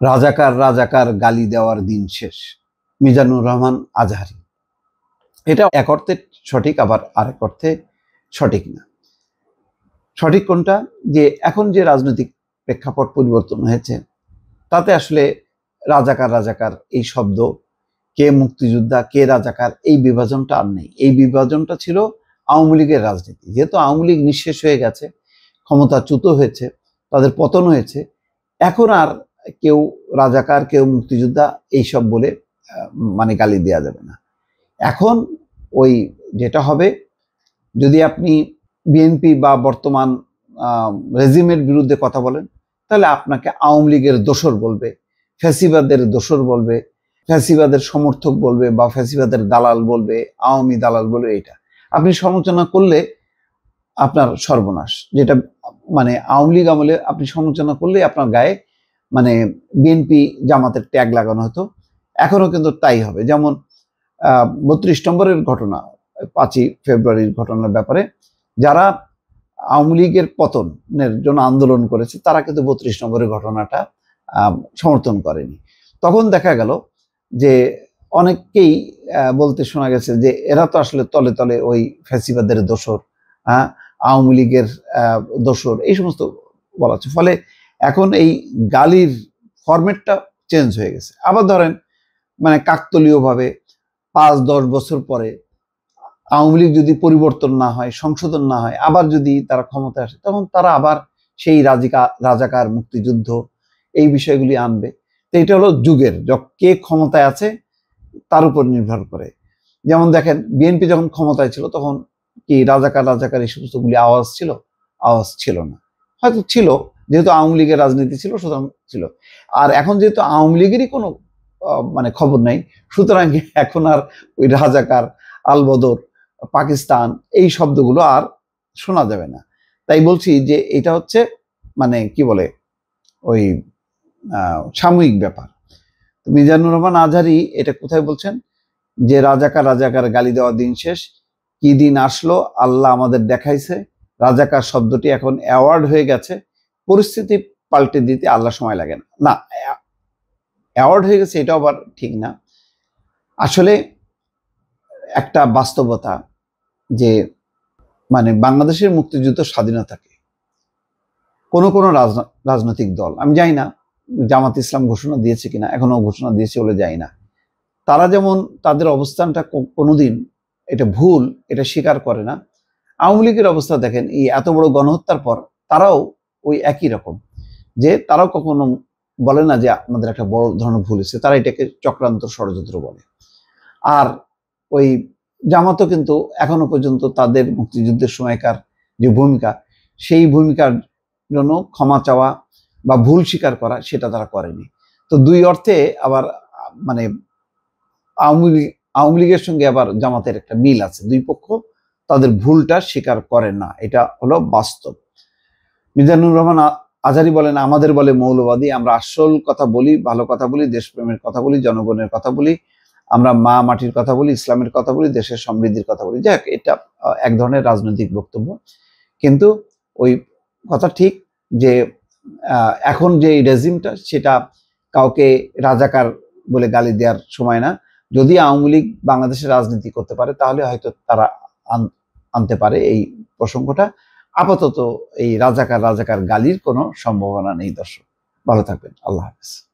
রাজাকার রাজাকার গালি দেওয়ার দিন শেষ। মিজানুর রহমান আজহারী। এটা এক অর্থে সঠিক, আবার আরেক অর্থে সঠিক না। সঠিক কোনটা? যে এখন যে রাজনৈতিক প্রেক্ষাপট পরিবর্তন হয়েছে, তাতে আসলে রাজাকার রাজাকার এই শব্দ, কে মুক্তিযোদ্ধা কে রাজাকার, এই বিভাজনটা আর নেই। এই বিভাজনটা ছিল আওয়ামী লীগের রাজনীতি। যেহেতু আওয়ামী লীগ নিঃশেষ হয়ে গেছে, ক্ষমতাচ্যুত হয়েছে, তাদের পতন হয়েছে, এখন আর কেউ রাজাকার কেউ মুক্তিযোদ্ধা এইসব বলে মানে গালি দেওয়া যাবে না। এখন ওই যেটা হবে, যদি আপনি বিএনপি বা বর্তমান রেজিমের বিরুদ্ধে কথা বলেন, তাহলে আপনাকে আওয়ামী লীগের দোসর বলবে, ফ্যাসিবাদের দোসর বলবে, ফ্যাসিবাদের সমর্থক বলবে, বা ফ্যাসিবাদের দালাল বলবে, আওয়ামী দালাল বলবে। এটা আপনি সমালোচনা করলে আপনার সর্বনাশ। যেটা মানে আওয়ামী লীগ আমলে আপনি সমালোচনা করলে আপনার গায়ে মানে বিএনপি জামাতের ট্যাগ লাগানো হতো। এখনো কিন্তু তাই হবে। যেমন 32 নম্বরের ঘটনা, 5ই ফেব্রুয়ারির ঘটনার ব্যাপারে যারা আওয়ামী লীগের পতনের জন্য আন্দোলন করেছে, তারা কিন্তু 32 নম্বরের ঘটনাটা সমর্থন করেনি। তখন দেখা গেল যে অনেককেই বলতে শোনা গেছে যে এরা তো আসলে তলে তলে ওই ফ্যাসিবাদের দোসর, আওয়ামী লীগের দোসর, এই সমস্ত বলা হচ্ছে। ফলে এখন এই গালির ফরম্যাটটা চেঞ্জ হয়ে গেছে। আবার ধরেন মানে কাকতলীয়ভাবে 5-10 বছর পরে আওয়ামী লীগ যদি পরিবর্তন না হয়, সংশোধন না হয়, আবার যদি তারা ক্ষমতায় আসে, তখন তারা আবার সেই রাজাকার মুক্তিযুদ্ধ এই বিষয়গুলি আনবে। তো এটা হলো যুগের, কে ক্ষমতায় আছে তার উপর নির্ভর করে। যেমন দেখেন বিএনপি যখন ক্ষমতায় ছিল, তখন কি রাজাকার রাজাকার এই সমস্তগুলি আওয়াজ ছিল? আওয়াজ ছিল না। হয়তো ছিল, যেহেতু আওয়ামী লীগের রাজনীতি ছিল, সুতরাং ছিল। আর এখন যেহেতু আওয়ামী লীগেরই কোনো মানে খবর নাই, সুতরাং এখন আর ওই রাজাকার, আলবদর, পাকিস্তান এই শব্দগুলো আর শোনা যাবে না। তাই বলছি যে এটা হচ্ছে মানে কি বলে ওই সাময়িক ব্যাপার। মিজানুর রহমান আজহারী এটা কোথায় বলছেন যে রাজাকার রাজাকার গালি দেওয়ার দিন শেষ, কি দিন আসলো আল্লাহ আমাদের দেখাইছে, রাজাকার শব্দটি এখন অ্যাওয়ার্ড হয়ে গেছে, পরিস্থিতি পাল্টে দিতে আল্লাহ সময় লাগে না। না, অ্যাওয়ার্ড হয়ে গেছে এটাও আবার ঠিক না। আসলে একটা বাস্তবতা যে মানে বাংলাদেশের মুক্তিযুদ্ধ স্বাধীনতাকে কোনো কোনো রাজনৈতিক দল, আমি জানি না জামাত ইসলাম ঘোষণা দিয়েছে কিনা, এখনো ঘোষণা দিয়েছে বলে জানি না, তারা যেমন তাদের অবস্থানটা কোনোদিন এটা ভুল এটা স্বীকার করে না। আওয়ামী লীগের অবস্থা দেখেন, এই এত বড় গণহত্যার পর তারাও ওই একই রকম, যে তারাও কখনো বলে না যে আমাদের একটা বড় ধরনের ভুল হয়েছে, তারা এটাকে চক্রান্ত ষড়যন্ত্র বলে। আর ওই জামাতও কিন্তু এখনো পর্যন্ত তাদের মুক্তিযুদ্ধের সময়কার যে ভূমিকা, সেই ভূমিকার জন্য ক্ষমা চাওয়া বা ভুল স্বীকার করা সেটা তারা করেনি। তো দুই অর্থে আবার মানে আওয়ামী লীগের সঙ্গে আবার জামাতের একটা মিল আছে, দুই পক্ষ তাদের ভুলটা স্বীকার করে না, এটা হলো বাস্তব। মিজানুর রহমান আজহারী বলেন, আমাদের বলে মৌলবাদী, আমরা আসল কথা বলি, ভালো কথা বলি, দেশপ্রেমের কথা বলি, জনগণের কথা বলি, আমরা মা মাটির কথা বলি, ইসলামের কথা বলি, দেশের সমৃদ্ধির কথা বলি। যাক, এটা এক ধরনের রাজনৈতিক বক্তব্য, কিন্তু ওই কথা ঠিক যে এখন যে রেজিমটা, সেটা কাউকে রাজাকার বলে গালি দেওয়ার সময় না। যদি আওয়ামী লীগ বাংলাদেশের রাজনীতি করতে পারে, তাহলে হয়তো তারা আনতে পারে এই প্রসঙ্গটা। আপাতত এই রাজাকার রাজাকার গালির কোনো সম্ভাবনা নেই। দর্শক ভালো থাকবেন, আল্লাহ হাফেজ।